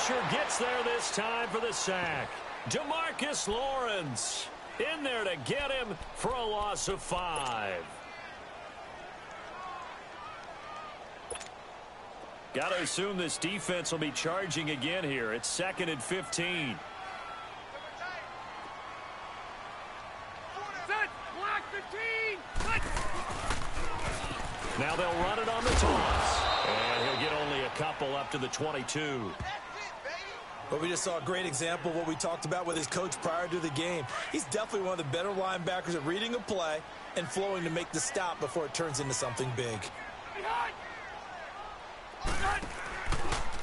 pressure, gets there this time for the sack. DeMarcus Lawrence in there to get him for a loss of 5. Got to assume this defense will be charging again here. It's 2nd and 15. Now they'll run it on the toss. And he'll get only a couple up to the 22. But we just saw a great example of what we talked about with his coach prior to the game. He's definitely one of the better linebackers at reading a play and flowing to make the stop before it turns into something big.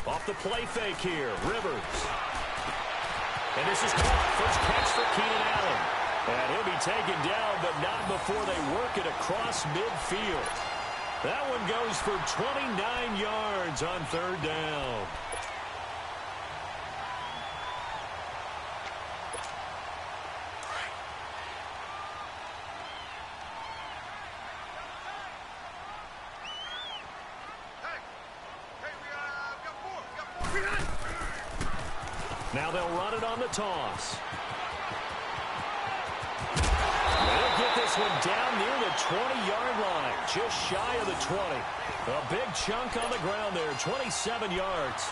Off the play fake here, Rivers. And this is caught. First catch for Keenan Allen. And he'll be taken down, but not before they work it across midfield. That one goes for 29 yards on 3rd down. Now they'll run it on the toss. They'll get this one down near the 20-yard line, just shy of the 20. A big chunk on the ground there, 27 yards.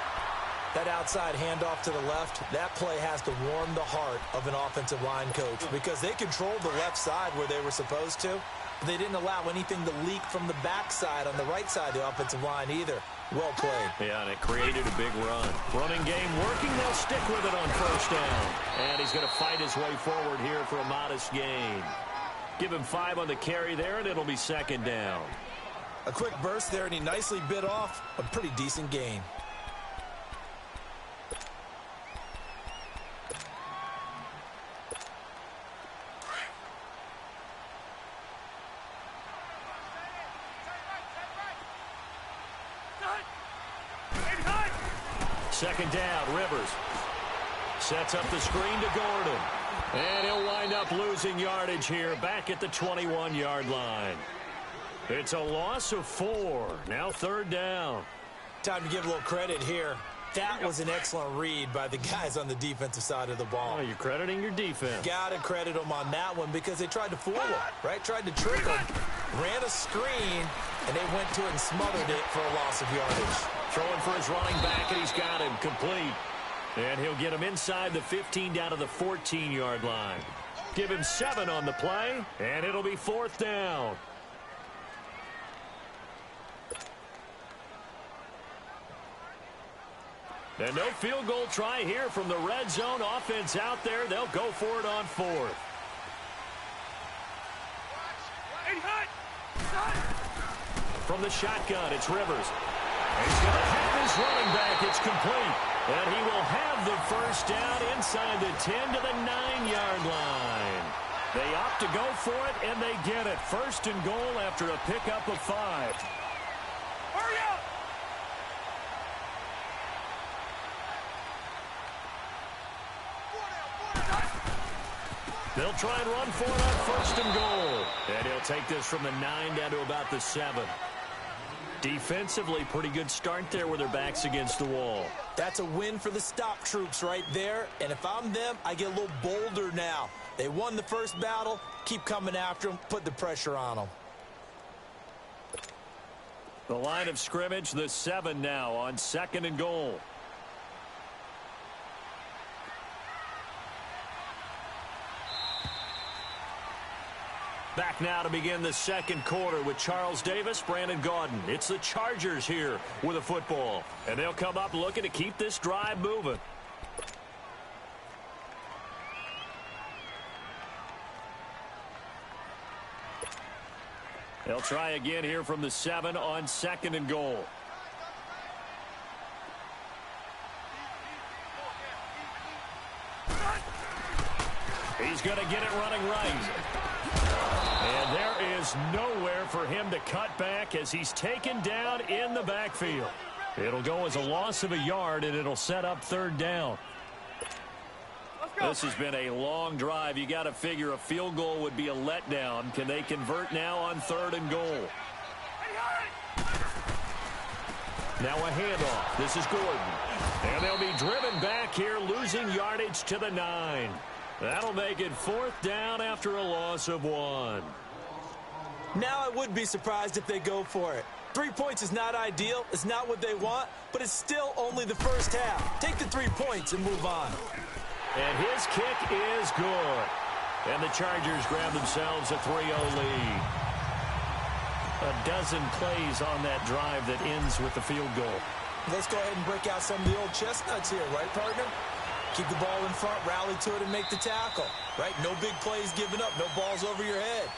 That outside handoff to the left, that play has to warm the heart of an offensive line coach because they controlled the left side where they were supposed to. But they didn't allow anything to leak from the backside on the right side of the offensive line either. Well played. Yeah, and it created a big run. Running game working. They'll stick with it on 1st down. And he's going to fight his way forward here for a modest gain. Give him 5 on the carry there, and it'll be 2nd down. A quick burst there, and he nicely bit off a pretty decent gain. Second down, Rivers. Sets up the screen to Gordon. And he'll wind up losing yardage here back at the 21-yard line. It's a loss of 4. Now 3rd down. Time to give a little credit here. That was an excellent read by the guys on the defensive side of the ball. Oh, you're crediting your defense. Got to credit them on that one because they tried to fool him, right? Tried to trick him. Ran a screen, and they went to it and smothered it for a loss of yardage. Throwing for his running back, and he's got him complete. And he'll get him inside the 15 down to the 14-yard line. Give him 7 on the play, and it'll be 4th down. And no field goal try here from the red zone offense out there. They'll go for it on 4th. From the shotgun, it's Rivers. And he's going to have his running back. It's complete. And he will have the 1st down inside the 10 to the 9-yard line. They opt to go for it, and they get it. 1st and goal after a pickup of 5. Hurry up! They'll try and run for it on 1st and goal. And he'll take this from the 9 down to about the 7. Defensively, pretty good start there with their backs against the wall. That's a win for the stop troops right there. And if I'm them, I get a little bolder now. They won the first battle. Keep coming after them. Put the pressure on them. The line of scrimmage, the 7 now on 2nd and goal. Back now to begin the 2nd quarter with Charles Davis, Brandon Gaudin. It's the Chargers here with a football. And they'll come up looking to keep this drive moving. They'll try again here from the 7 on 2nd and goal. He's going to get it running right. And there is nowhere for him to cut back as he's taken down in the backfield. It'll go as a loss of a yard, and it'll set up 3rd down. This has been a long drive. You got to figure a field goal would be a letdown. Can they convert now on 3rd and goal? Now a handoff. This is Gordon. And they'll be driven back here, losing yardage to the 9. That'll make it 4th down after a loss of 1. Now I would be surprised if they go for it. 3 points is not ideal. It's not what they want, but it's still only the first half. Take the 3 points and move on. And his kick is good. And the Chargers grab themselves a 3-0 lead. A dozen plays on that drive that ends with the field goal. Let's go ahead and break out some of the old chestnuts here, right, partner? Keep the ball in front, rally to it, and make the tackle, right? No big plays given up, no balls over your head.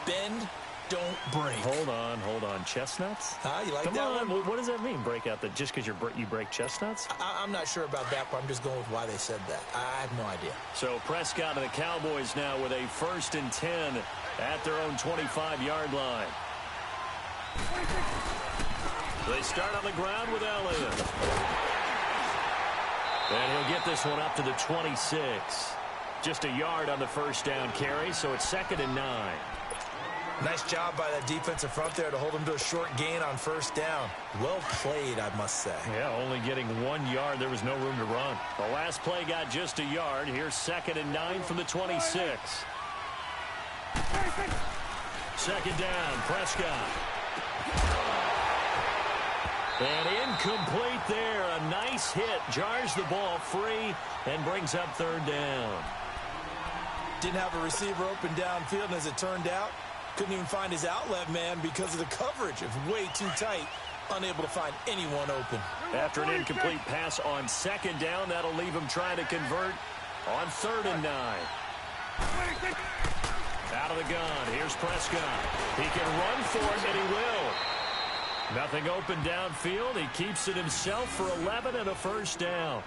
Bend, don't break. Hold on. Chestnuts? You like Come that on. one? What does that mean, break out? Just because you break chestnuts? I'm not sure about that, but I'm just going with why they said that. I have no idea. So Prescott and the Cowboys now with a 1st and 10 at their own 25-yard line. They start on the ground with Elliott. And he'll get this one up to the 26. Just a yard on the first down carry, so it's 2nd and 9. Nice job by that defensive front there to hold him to a short gain on 1st down. Well played, I must say. Yeah, only getting 1 yard. There was no room to run. The last play got just a yard. Here's 2nd and 9 from the 26. 2nd down, Prescott. And incomplete there. A nice hit. Jars the ball free and brings up 3rd down. Didn't have a receiver open downfield, and as it turned out, couldn't even find his outlet man because of the coverage. It was way too tight. Unable to find anyone open. After an incomplete pass on 2nd down, that'll leave him trying to convert on 3rd and 9. Out of the gun. Here's Prescott. He can run for it, and he will. Nothing open downfield. He keeps it himself for 11 and a 1st down.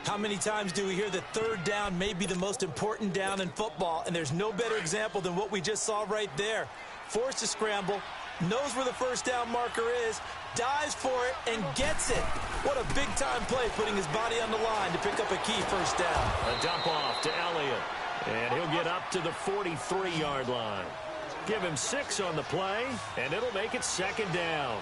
How many times do we hear that 3rd down may be the most important down in football, and there's no better example than what we just saw right there. Forced to scramble, knows where the 1st down marker is, dives for it, and gets it. What a big-time play, putting his body on the line to pick up a key 1st down. A dump off to Elliott, and he'll get up to the 43-yard line. Give him 6 on the play, and it'll make it 2nd down.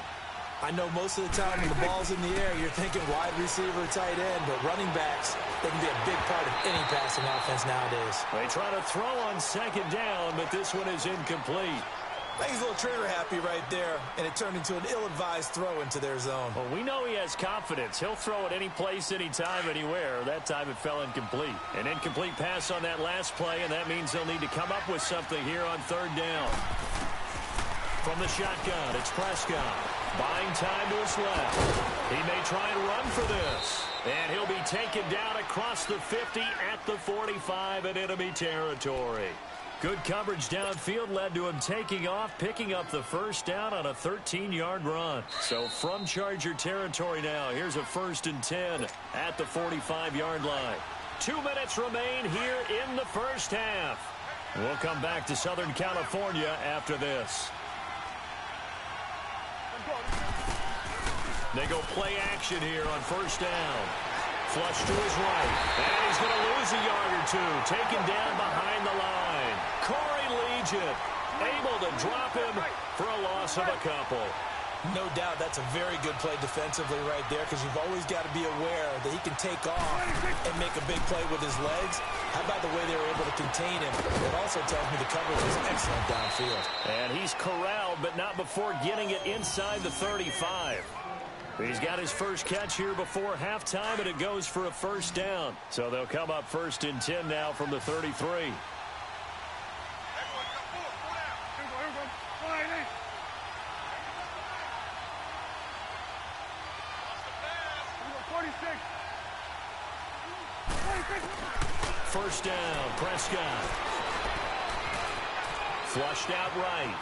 I know most of the time when the ball's in the air, you're thinking wide receiver, tight end, but running backs, they can be a big part of any passing offense nowadays. They try to throw on 2nd down, but this one is incomplete. I think he's a little trigger happy right there, and it turned into an ill-advised throw into their zone. Well, we know he has confidence. He'll throw it any place, anytime, anywhere. That time it fell incomplete. An incomplete pass on that last play, and that means they'll need to come up with something here on 3rd down. From the shotgun, it's Prescott. Buying time to his left. He may try and run for this. And he'll be taken down across the 50 at the 45 in enemy territory. Good coverage downfield led to him taking off, picking up the 1st down on a 13-yard run. So from Charger territory now, here's a 1st and 10 at the 45-yard line. 2 minutes remain here in the 1st half. We'll come back to Southern California after this. They go play action here on 1st down. Flush to his right. And he's going to lose a yard or 2. Taken down behind the line. Corey Legion able to drop him for a loss of a couple. No doubt that's a very good play defensively right there, because you've always got to be aware that he can take off and make a big play with his legs. How about the way they were able to contain him? It also tells me the coverage was excellent downfield. And he's corralled, but not before getting it inside the 35. He's got his first catch here before halftime, and it goes for a 1st down. So they'll come up 1st and 10 now from the 33. First down, Prescott. Flushed out right.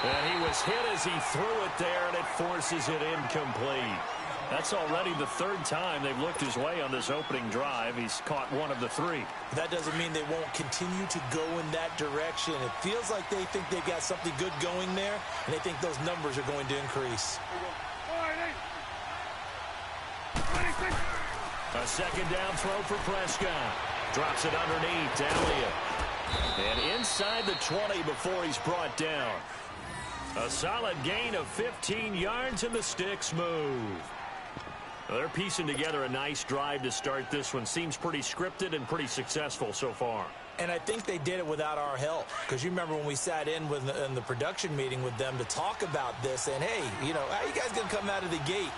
And he was hit as he threw it there, and it forces it incomplete. That's already the 3rd time they've looked his way on this opening drive. He's caught 1 of the 3. That doesn't mean they won't continue to go in that direction. It feels like they think they've got something good going there, and they think those numbers are going to increase. A 2nd down throw for Prescott. Drops it underneath to Elliott. And inside the 20 before he's brought down. A solid gain of 15 yards, and the sticks move. Well, they're piecing together a nice drive to start this one. Seems pretty scripted and pretty successful so far. And I think they did it without our help. Because you remember when we sat in the production meeting with them to talk about this, and hey, you know, how you guys going to come out of the gate?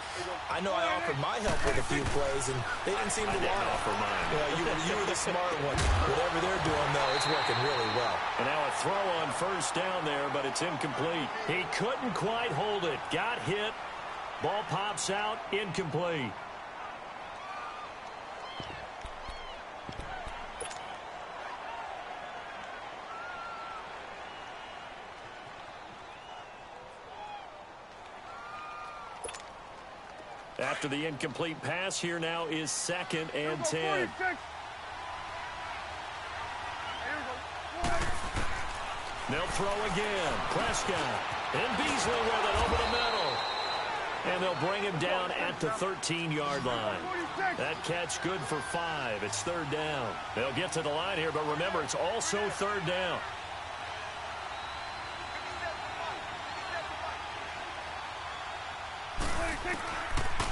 I know I offered my help with a few plays, and they didn't seem to want it. Offer mine. You were the smart one. Whatever they're doing, though, it's working really well. And now a throw on first down there, but it's incomplete. He couldn't quite hold it. Got hit. Ball pops out. Incomplete. After the incomplete pass, here now is 2nd and 10. They'll throw again. Prescott. And Beasley with it over the middle. And they'll bring him down at the 13-yard line. That catch good for 5. It's 3rd down. They'll get to the line here, but remember, it's also 3rd down.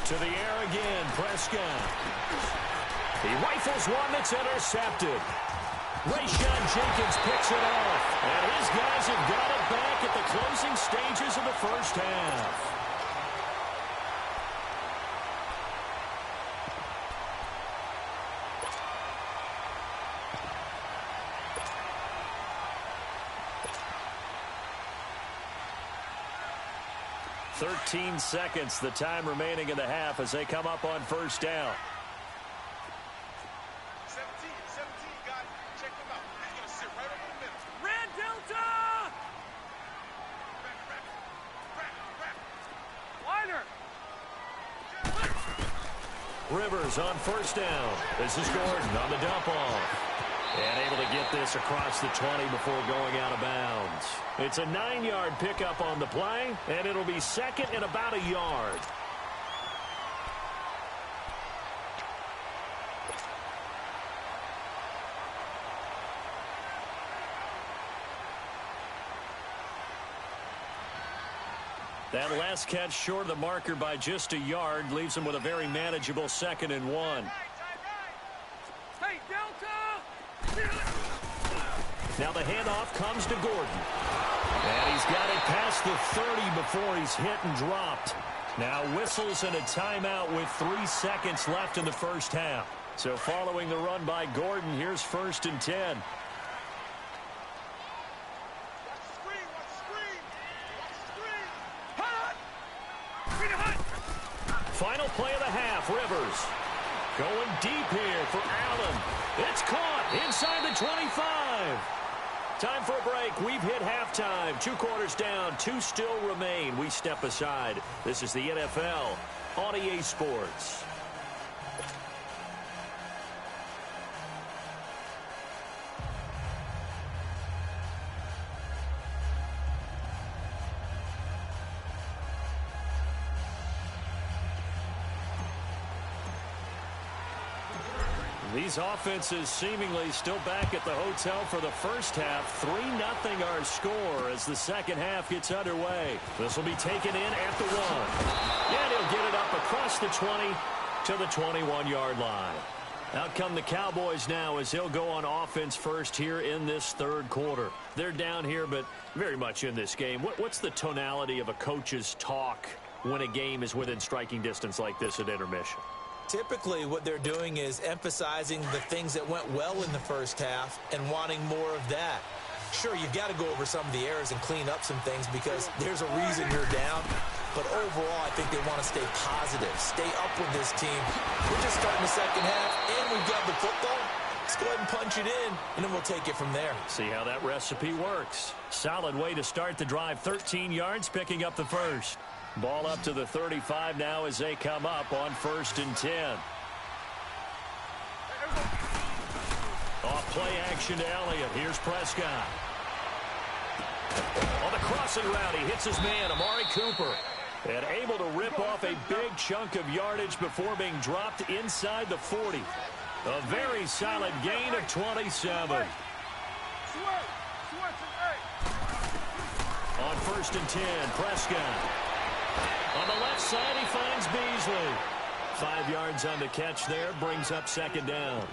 To the air again, Prescott. He rifles one that's intercepted. Rayshon Jenkins picks it off. And his guys have got it back at the closing stages of the first half. "13 seconds, the time remaining in the half as they come up on first down." 17, guys. Check him out. He's going to sit right over the middle. Red Delta! Wider! Rivers on first down. This is Gordon on the dump off. And able to get this across the 20 before going out of bounds. It's a 9-yard pickup on the play, and it'll be 2nd and about a yard. That last catch short of the marker by just a yard leaves them with a very manageable 2nd and 1. Hey, Delta! Now the handoff comes to Gordon. And he's got it past the 30 before he's hit and dropped. Now whistles and a timeout with 3 seconds left in the first half. So following the run by Gordon, here's 1st and 10. Final play of the half, Rivers. Going deep here for Allen. It's caught inside the 25. Time for a break. We've hit halftime. 2 quarters down. 2 still remain. We step aside. This is the NFL on EA Sports. These offenses seemingly still back at the hotel for the first half. 3-0 our score as the second half gets underway. This will be taken in at the 1. And he'll get it up across the 20 to the 21-yard line. Out come the Cowboys now as he'll go on offense first here in this 3rd quarter. They're down here, but very much in this game. What's the tonality of a coach's talk when a game is within striking distance like this at intermission? Typically, what they're doing is emphasizing the things that went well in the first half and wanting more of that. Sure, you've got to go over some of the errors and clean up some things because there's a reason you're down. But overall, I think they want to stay positive, stay up with this team. We're just starting the second half, and we've got the football. Let's go ahead and punch it in, and then we'll take it from there. See how that recipe works. Solid way to start the drive. 13 yards, picking up the first. Ball up to the 35 now as they come up on 1st and 10. Off play action to Elliott. Here's Prescott. On the crossing route, he hits his man, Amari Cooper. And able to rip off a big chunk of yardage before being dropped inside the 40. A very solid gain of 27. On 1st and 10, Prescott. On the left side, he finds Beasley. 5 yards on the catch there, brings up 2nd down.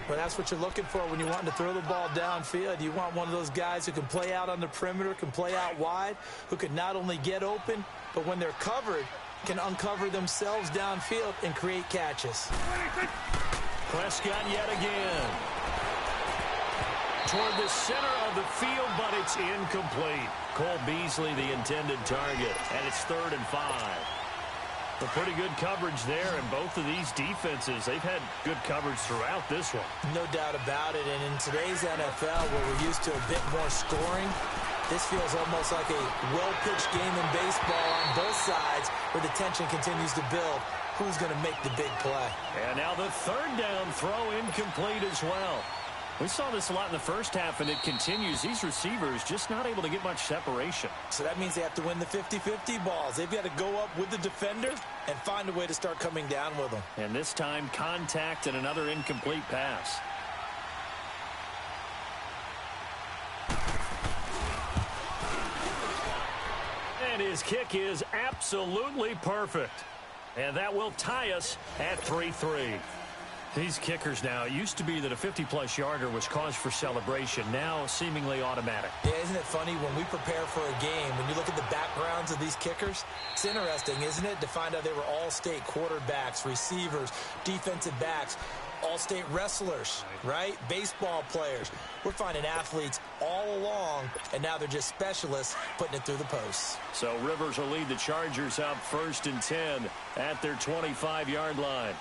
Well, that's what you're looking for when you're wanting to throw the ball downfield. You want one of those guys who can play out on the perimeter, can play out wide, who can not only get open, but when they're covered, can uncover themselves downfield and create catches. Prescott yet again. Toward the center of the field, but it's incomplete. Cole Beasley, the intended target, and it's 3rd and 5. A pretty good coverage there, and both of these defenses, they've had good coverage throughout this one. No doubt about it, and in today's NFL, where we're used to a bit more scoring, this feels almost like a well-pitched game in baseball on both sides, where the tension continues to build. Who's going to make the big play? And now the 3rd down throw incomplete as well. We saw this a lot in the first half, and it continues. These receivers just not able to get much separation. So that means they have to win the 50-50 balls. They've got to go up with the defender and find a way to start coming down with them. And this time, contact and another incomplete pass. And his kick is absolutely perfect. And that will tie us at 3-3. These kickers now, it used to be that a 50-plus yarder was cause for celebration, now seemingly automatic. Yeah, isn't it funny when we prepare for a game, when you look at the backgrounds of these kickers, it's interesting, isn't it, to find out they were all-state quarterbacks, receivers, defensive backs, all-state wrestlers, right? Baseball players. We're finding athletes all along, and now they're just specialists putting it through the posts. So Rivers will lead the Chargers up 1st and 10 at their 25-yard line.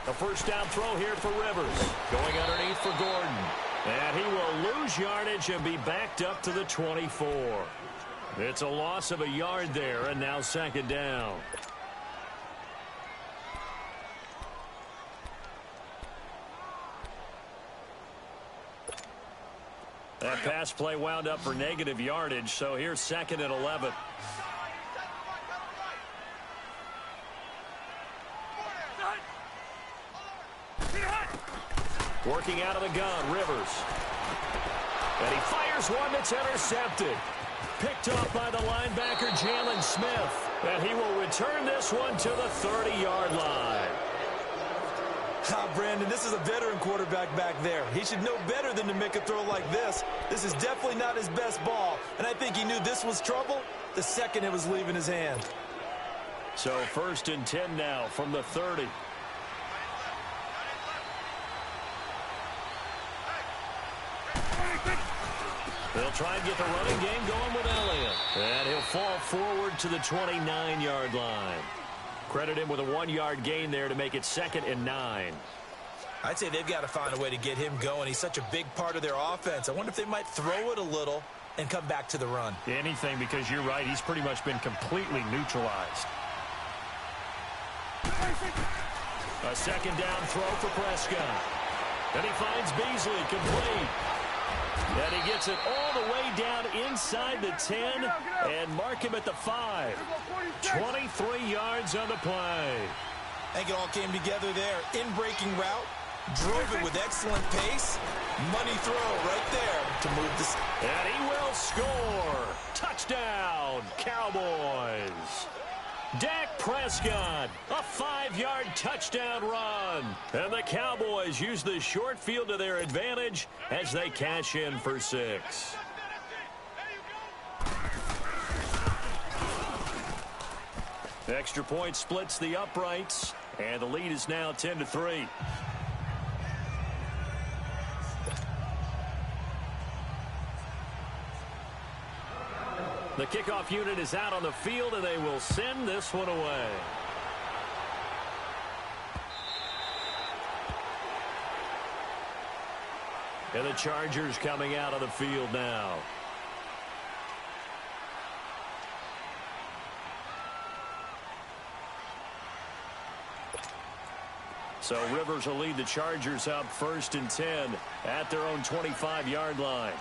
A 1st down throw here for Rivers. Going underneath for Gordon. And he will lose yardage and be backed up to the 24. It's a loss of a yard there, and now 2nd down. That pass play wound up for negative yardage, so here's 2nd and 11. Working out of the gun, Rivers. And he fires one that's intercepted. Picked off by the linebacker, Jalen Smith. And he will return this one to the 30-yard line. Brandon, this is a veteran quarterback back there. He should know better than to make a throw like this. This is definitely not his best ball. And I think he knew this was trouble the second it was leaving his hand. So 1st and 10 now from the 30. They'll try and get the running game going with Elliott. And he'll fall forward to the 29-yard line. Credit him with a 1-yard gain there to make it 2nd and 9. I'd say they've got to find a way to get him going. He's such a big part of their offense. I wonder if they might throw it a little and come back to the run. Anything, because you're right. He's pretty much been completely neutralized. A 2nd down throw for Prescott. And he finds Beasley complete. And he gets it all the way down inside the 10 and mark him at the 5. 23 yards on the play. I think it all came together there. In-breaking route. Drove it with excellent pace. Money throw right there to move this. And he will score. Touchdown, Cowboys. Dak Prescott, a 5-yard touchdown run. And the Cowboys use the short field to their advantage as they cash in for 6. Extra point splits the uprights, and the lead is now 10-3. The kickoff unit is out on the field, and they will send this one away. And the Chargers coming out on the field now. So Rivers will lead the Chargers up 1st and 10 at their own 25-yard line.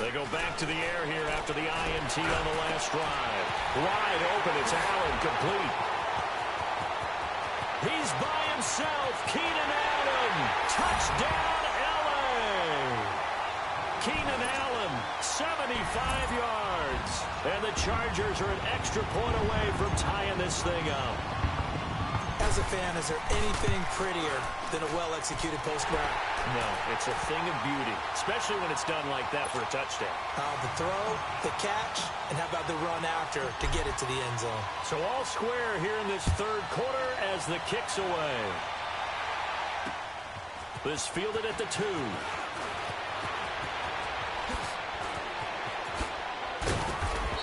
They go back to the air here after the INT on the last drive. Wide open, it's Allen, complete. He's by himself, Keenan Allen. Touchdown, LA. Keenan Allen, 75 yards. And the Chargers are an extra point away from tying this thing up. As a fan, is there anything prettier than a well-executed post route? No, it's a thing of beauty, especially when it's done like that for a touchdown. The throw, the catch, and how about the run after to get it to the end zone? So all square here in this third quarter as the kick's away. This fielded at the 2.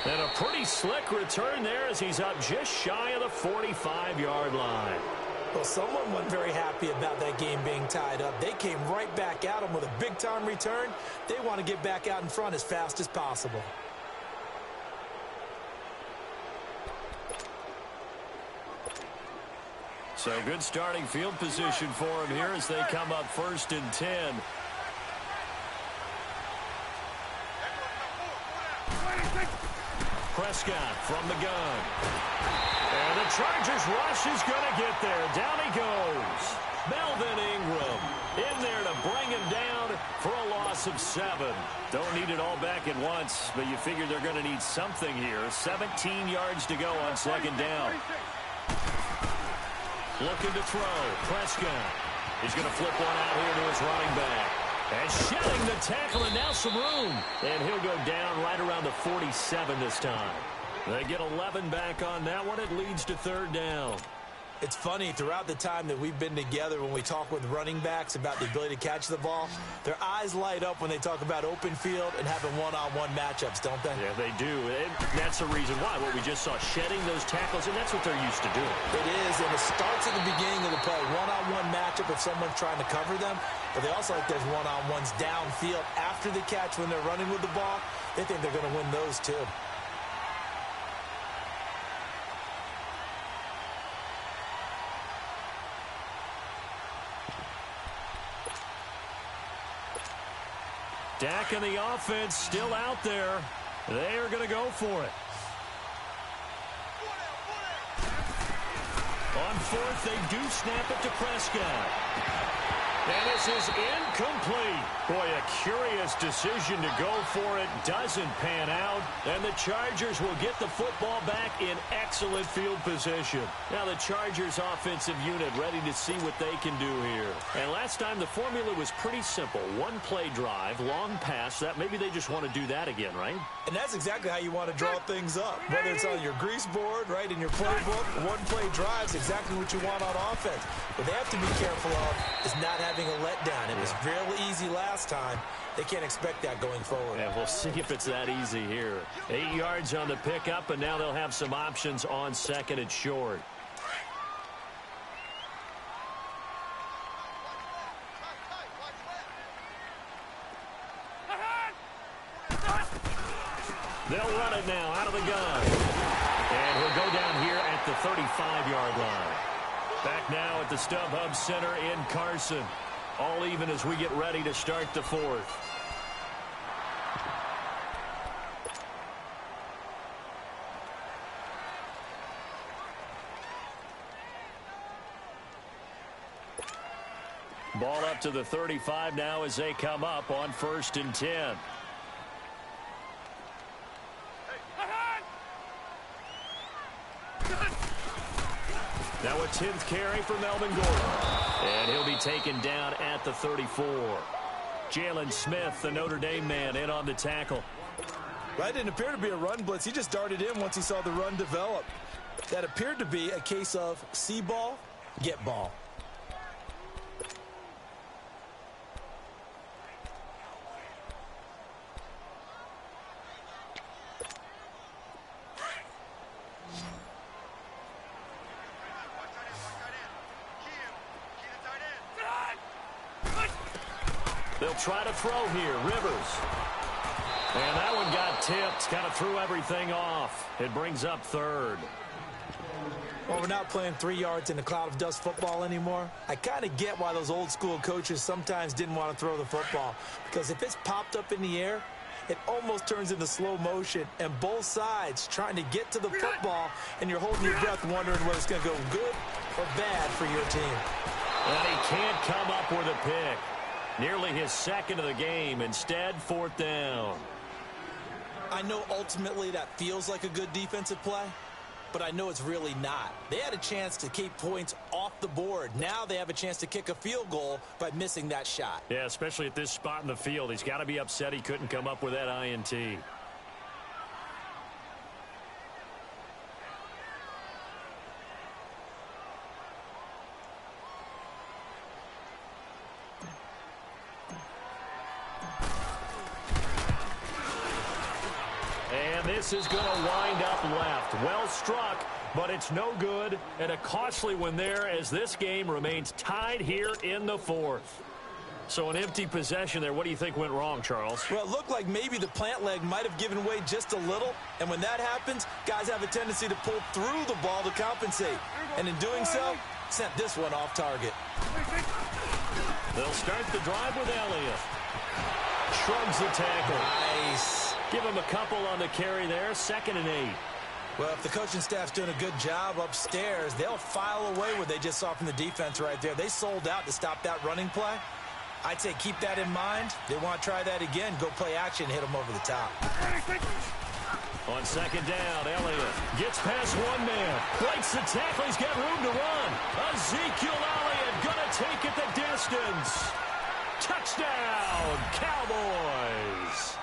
And a pretty slick return there as he's up just shy of the 45-yard line. Well, someone wasn't very happy about that game being tied up. They came right back at him with a big-time return. They want to get back out in front as fast as possible. So good starting field position for him here as they come up 1st and 10. Prescott from the gun. And the Chargers rush is going to get there. Down he goes. Melvin Ingram in there to bring him down for a loss of 7. Don't need it all back at once, but you figure they're going to need something here. 17 yards to go on 2nd down. Looking to throw. Prescott. He's going to flip one out here to his running back. And shedding the tackle, and now some room. And he'll go down right around the 47 this time. They get 11 back on that one. It leads to 3rd down. It's funny, throughout the time that we've been together, when we talk with running backs about the ability to catch the ball, their eyes light up when they talk about open field and having one-on-one matchups, don't they? Yeah, they do. And that's the reason why. What we just saw, shedding those tackles, and that's what they're used to doing. It is, and it starts at the beginning of the play. One-on-one matchup if someone's trying to cover them, but they also like those one-on-ones downfield after the catch when they're running with the ball. They think they're going to win those too. Dak and the offense still out there. They are going to go for it. On 4th, they do snap it to Prescott. And this is incomplete. Boy, a curious decision to go for it. Doesn't pan out. And the Chargers will get the football back in excellent field position. Now the Chargers offensive unit ready to see what they can do here. And last time the formula was pretty simple. One play drive, long pass. That maybe they just want to do that again, right? And that's exactly how you want to draw things up. Whether it's on your grease board, right, in your playbook, one play drive is exactly what you want on offense. What they have to be careful of is not having a letdown. It was real easy last time. They can't expect that going forward. Yeah, we'll see if it's that easy here. 8 yards on the pickup, and now they'll have some options on 2nd and short. They'll run it now out of the gun. And he'll go down here at the 35-yard line. Back now at the StubHub Center in Carson. All even as we get ready to start the 4th. Ball up to the 35 now as they come up on 1st and 10. Now a 10th carry for Melvin Gordon. And he'll be taken down at the 34. Jalen Smith, the Notre Dame man, in on the tackle. That didn't appear to be a run blitz. He just darted in once he saw the run develop. That appeared to be a case of see ball, get ball. They'll try to throw here. Rivers. And that one got tipped. Kind of threw everything off. It brings up 3rd. Well, we're not playing 3 yards in a cloud of dust football anymore. I kind of get why those old school coaches sometimes didn't want to throw the football. Because if it's popped up in the air, it almost turns into slow motion, and both sides trying to get to the football, and you're holding your breath wondering whether it's going to go good or bad for your team. And he can't come up with a pick. Nearly his second of the game. Instead, 4th down. I know ultimately that feels like a good defensive play, but I know it's really not. They had a chance to keep points off the board. Now they have a chance to kick a field goal by missing that shot. Yeah, especially at this spot in the field. He's got to be upset he couldn't come up with that INT. And this is going to wind up left. Well struck, but it's no good. And a costly one there as this game remains tied here in the 4th. So an empty possession there. What do you think went wrong, Charles? Well, it looked like maybe the plant leg might have given way just a little. And when that happens, guys have a tendency to pull through the ball to compensate. And in doing so, sent this one off target. They'll start the drive with Elliott. Shrugs the tackle. Nice. Give him a couple on the carry there. 2nd and 8. Well, if the coaching staff's doing a good job upstairs, they'll file away what they just saw from the defense right there. They sold out to stop that running play. I'd say keep that in mind. They want to try that again. Go play action, hit them over the top. On 2nd down, Elliott gets past one man. Breaks the tackle. He's got room to run. Ezekiel Elliott going to take it the distance. Touchdown, Cowboys.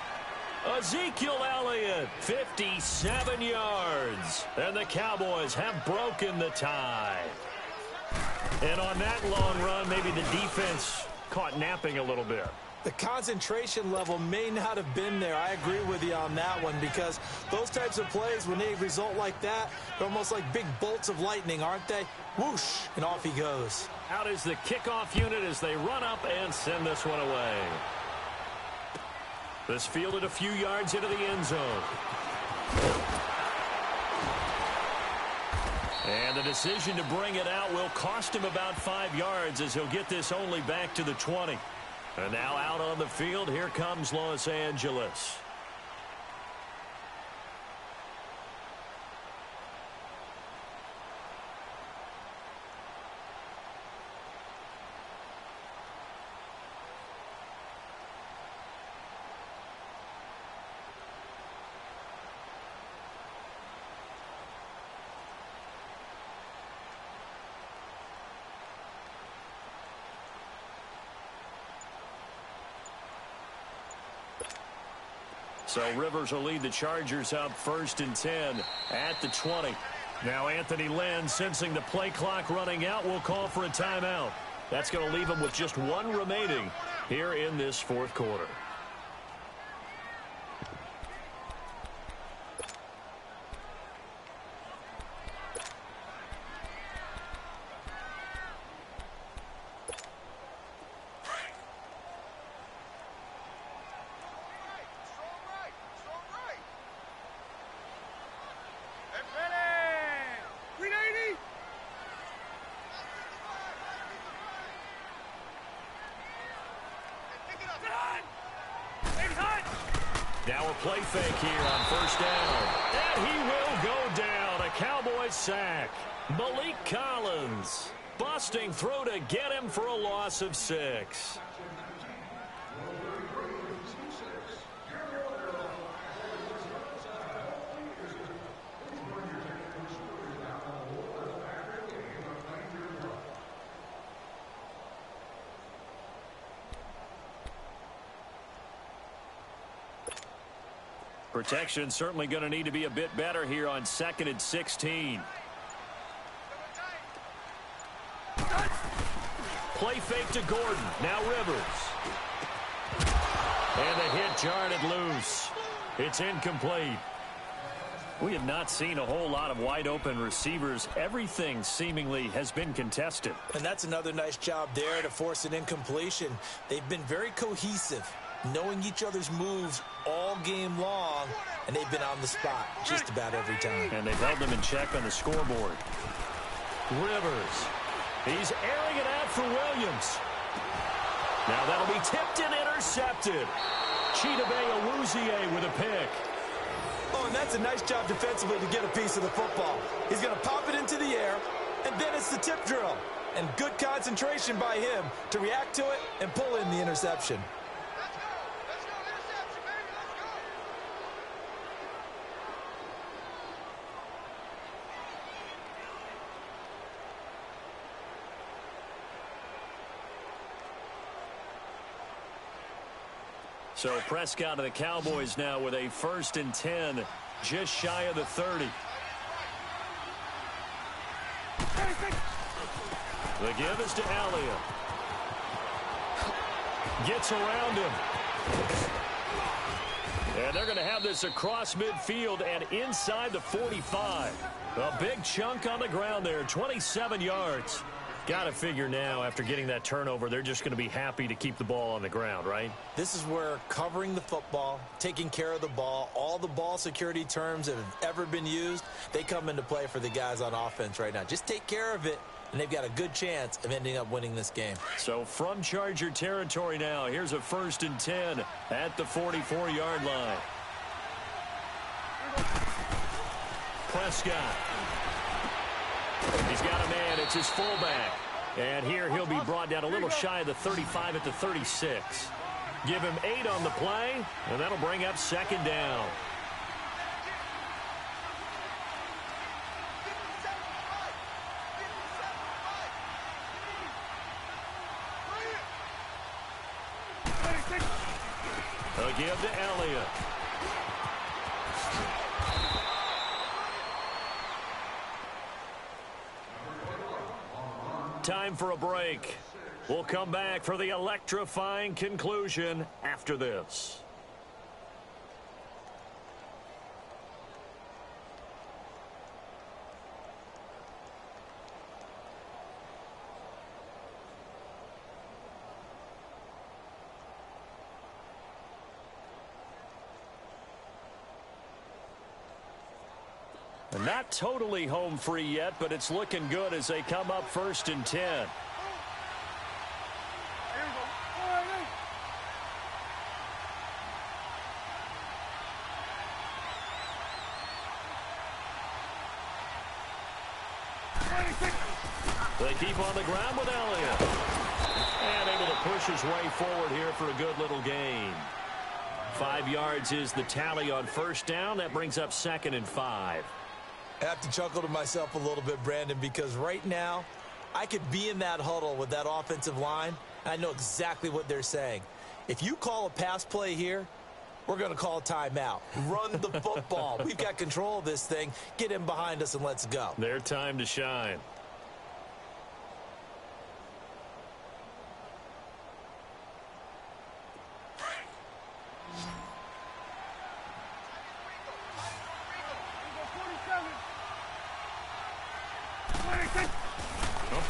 Ezekiel Elliott, 57 yards. And the Cowboys have broken the tie. And on that long run, maybe the defense caught napping a little bit. The concentration level may not have been there. I agree with you on that one, because those types of plays, when they result like that, they're almost like big bolts of lightning, aren't they? Whoosh, and off he goes. Out is the kickoff unit as they run up and send this one away. This fielded a few yards into the end zone. And the decision to bring it out will cost him about 5 yards as he'll get this only back to the 20. And now out on the field, here comes Los Angeles. So Rivers will lead the Chargers up 1st and 10 at the 20. Now Anthony Lynn, sensing the play clock running out, will call for a timeout. That's going to leave him with just one remaining here in this 4th quarter. Now a play fake here on 1st down. And he will go down. A Cowboys sack. Malik Collins busting through to get him for a loss of 6. Protection certainly going to need to be a bit better here on 2nd and 16. Play fake to Gordon. Now Rivers. And the hit jarred it loose. It's incomplete. We have not seen a whole lot of wide open receivers. Everything seemingly has been contested. And that's another nice job there to force an incompletion. They've been very cohesive, knowing each other's moves all game long, and they've been on the spot just about every time. And they've held them in check on the scoreboard. Rivers. He's airing it out for Williams. Now that'll be tipped and intercepted. Chidobe with a pick. Oh, and that's a nice job defensively to get a piece of the football. He's going to pop it into the air, and then it's the tip drill. And good concentration by him to react to it and pull in the interception. Let's go. Let's go. Interception, baby. Let's go. So Prescott of the Cowboys now with a 1st and 10, just shy of the 30. The give is to Elliott. Gets around him. And they're going to have this across midfield and inside the 45. A big chunk on the ground there, 27 yards. Got to figure now, after getting that turnover, they're just going to be happy to keep the ball on the ground, right? This is where covering the football, taking care of the ball, all the ball security terms that have ever been used, they come into play for the guys on offense right now. Just take care of it, and they've got a good chance of ending up winning this game. So from Charger territory now, here's a 1st and 10 at the 44-yard line. Prescott. He's got a man. It's his fullback. And here he'll be brought down a little shy of the 35 at the 36. Give him 8 on the play, and that'll bring up 2nd down. A give to Elliott. Time for a break. We'll come back for the electrifying conclusion after this. Not totally home free yet, but it's looking good as they come up 1st and 10. They keep on the ground with Elliott. And able to push his way forward here for a good little gain. 5 yards is the tally on 1st down. That brings up 2nd and 5. I have to chuckle to myself a little bit, Brandon, because right now I could be in that huddle with that offensive line, and I know exactly what they're saying. If you call a pass play here, we're going to call a timeout. Run the football. We've got control of this thing. Get him behind us and let's go. Their time to shine.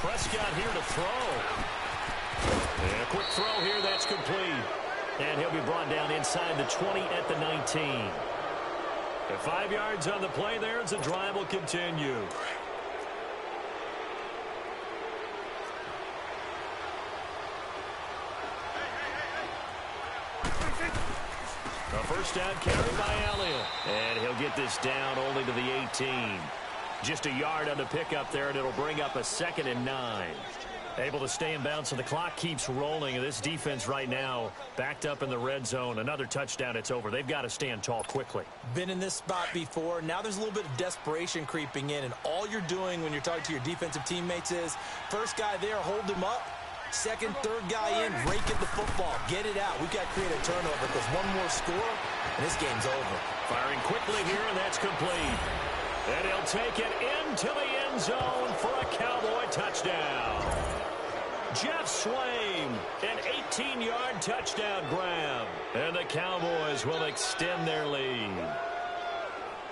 Prescott here to throw. And a quick throw here, that's complete. And he'll be brought down inside the 20 at the 19. The 5 yards on the play there as the drive will continue. A 1st down carry by Elliott. And he'll get this down only to the 18. Just a yard on the pickup there, and it'll bring up a 2nd and 9. Able to stay in bounds, and the clock keeps rolling. And this defense right now backed up in the red zone. Another touchdown, it's over. They've got to stand tall quickly. Been in this spot before. Now there's a little bit of desperation creeping in, and all you're doing when you're talking to your defensive teammates is, first guy there, hold him up. Second, third guy in, rake at the football. Get it out. We've got to create a turnover because one more score, and this game's over. Firing quickly here, and that's complete. And he'll take it into the end zone for a Cowboy touchdown. Jeff Swaim, an 18-yard touchdown grab. And the Cowboys will extend their lead.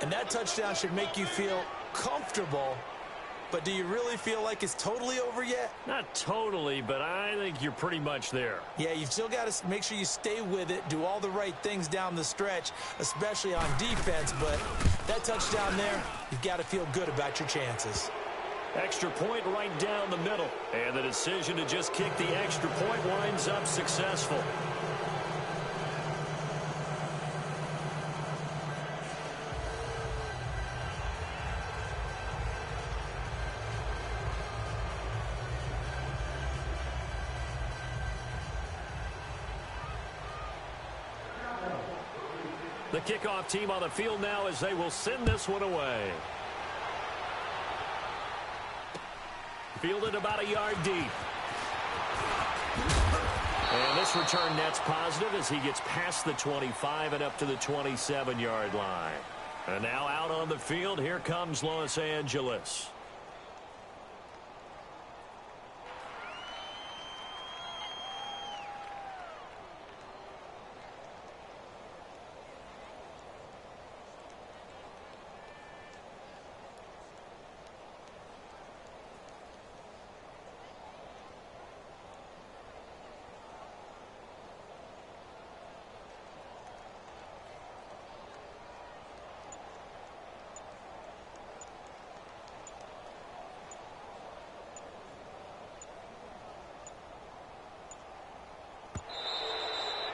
And that touchdown should make you feel comfortable. But do you really feel like it's totally over yet? Not totally, but I think you're pretty much there. Yeah, you've still got to make sure you stay with it, do all the right things down the stretch, especially on defense. But that touchdown there, you've got to feel good about your chances. Extra point right down the middle. And the decision to just kick the extra point winds up successful. The kickoff team on the field now as they will send this one away. Fielded about a yard deep. And this return net's positive as he gets past the 25 and up to the 27-yard line. And now out on the field, here comes Los Angeles.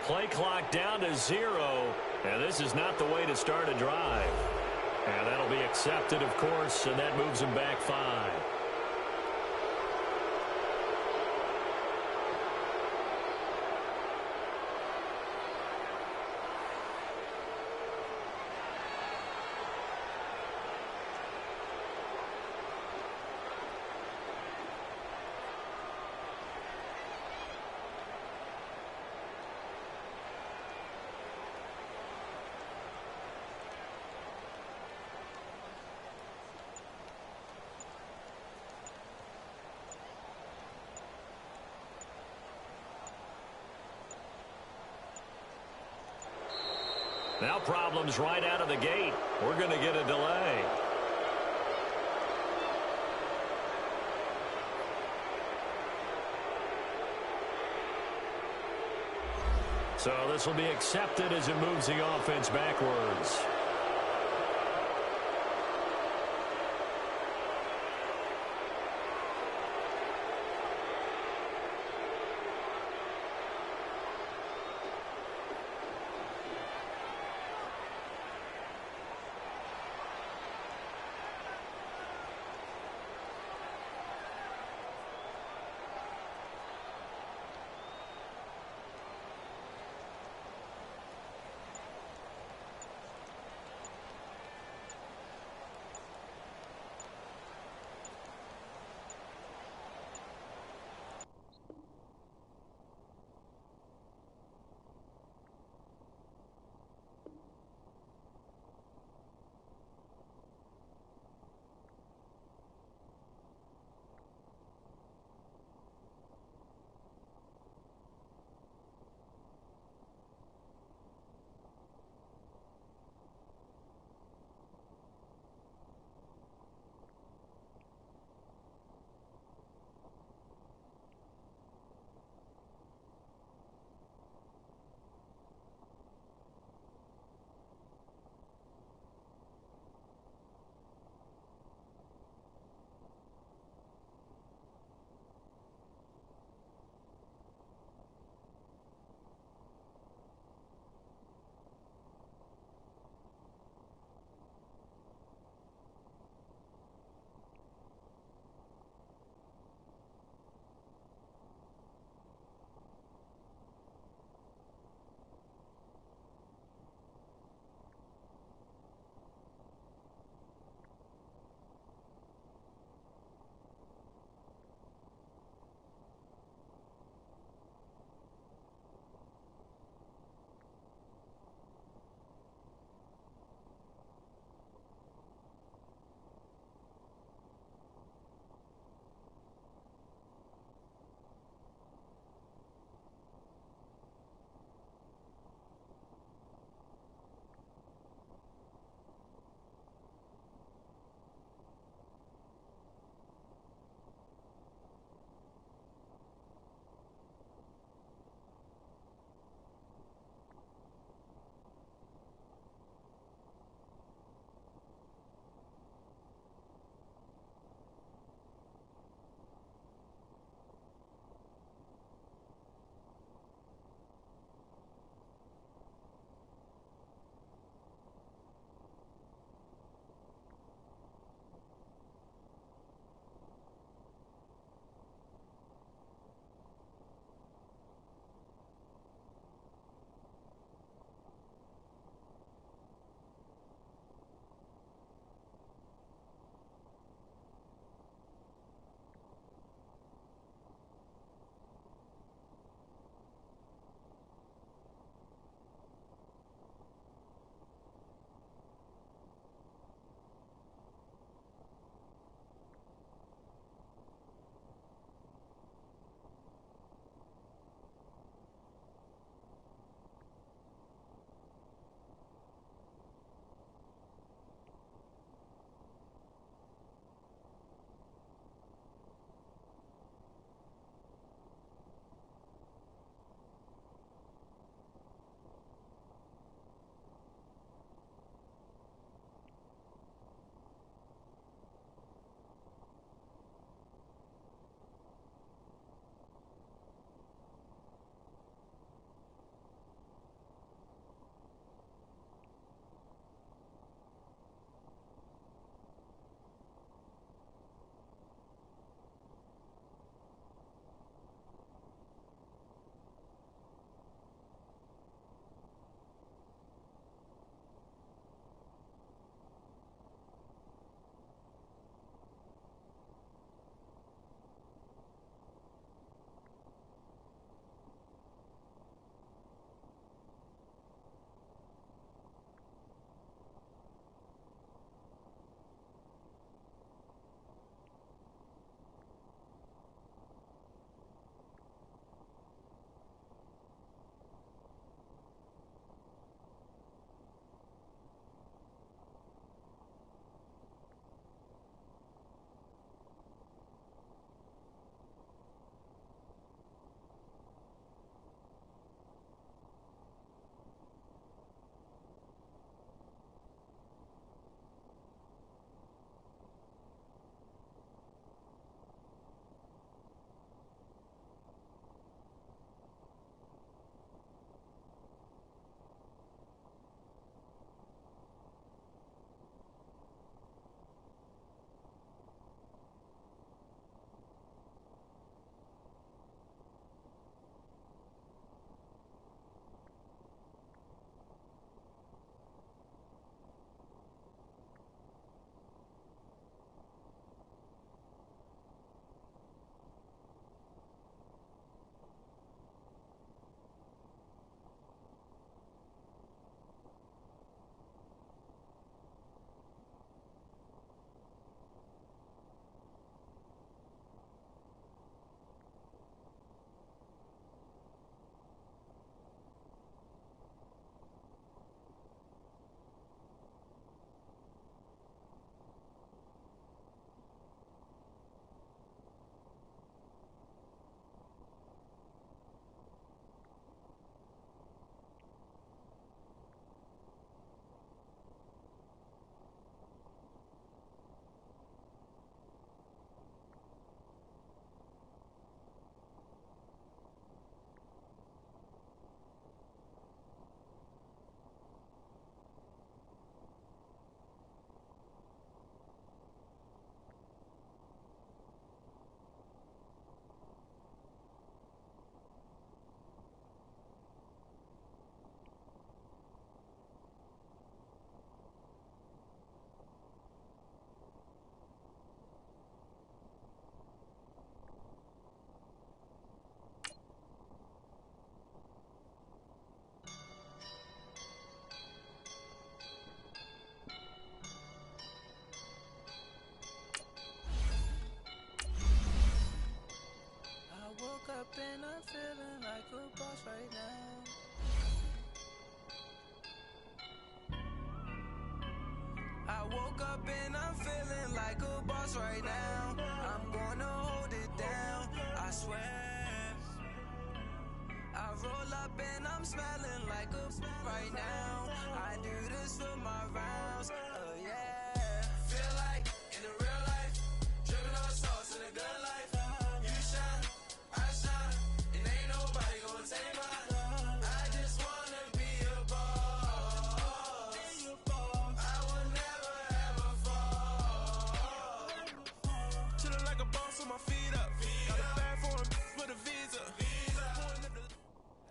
Play clock down to 0, and this is not the way to start a drive. And that'll be accepted, of course, and that moves him back 5. Now problems right out of the gate. We're going to get a delay. So this will be accepted as it moves the offense backwards.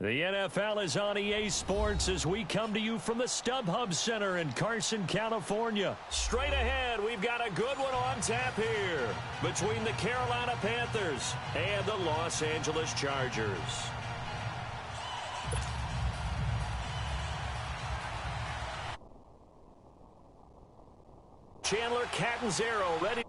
The NFL is on EA Sports as we come to you from the StubHub Center in Carson, California. Straight ahead, we've got a good one on tap here between the Carolina Panthers and the Los Angeles Chargers. Chandler Catanzaro ready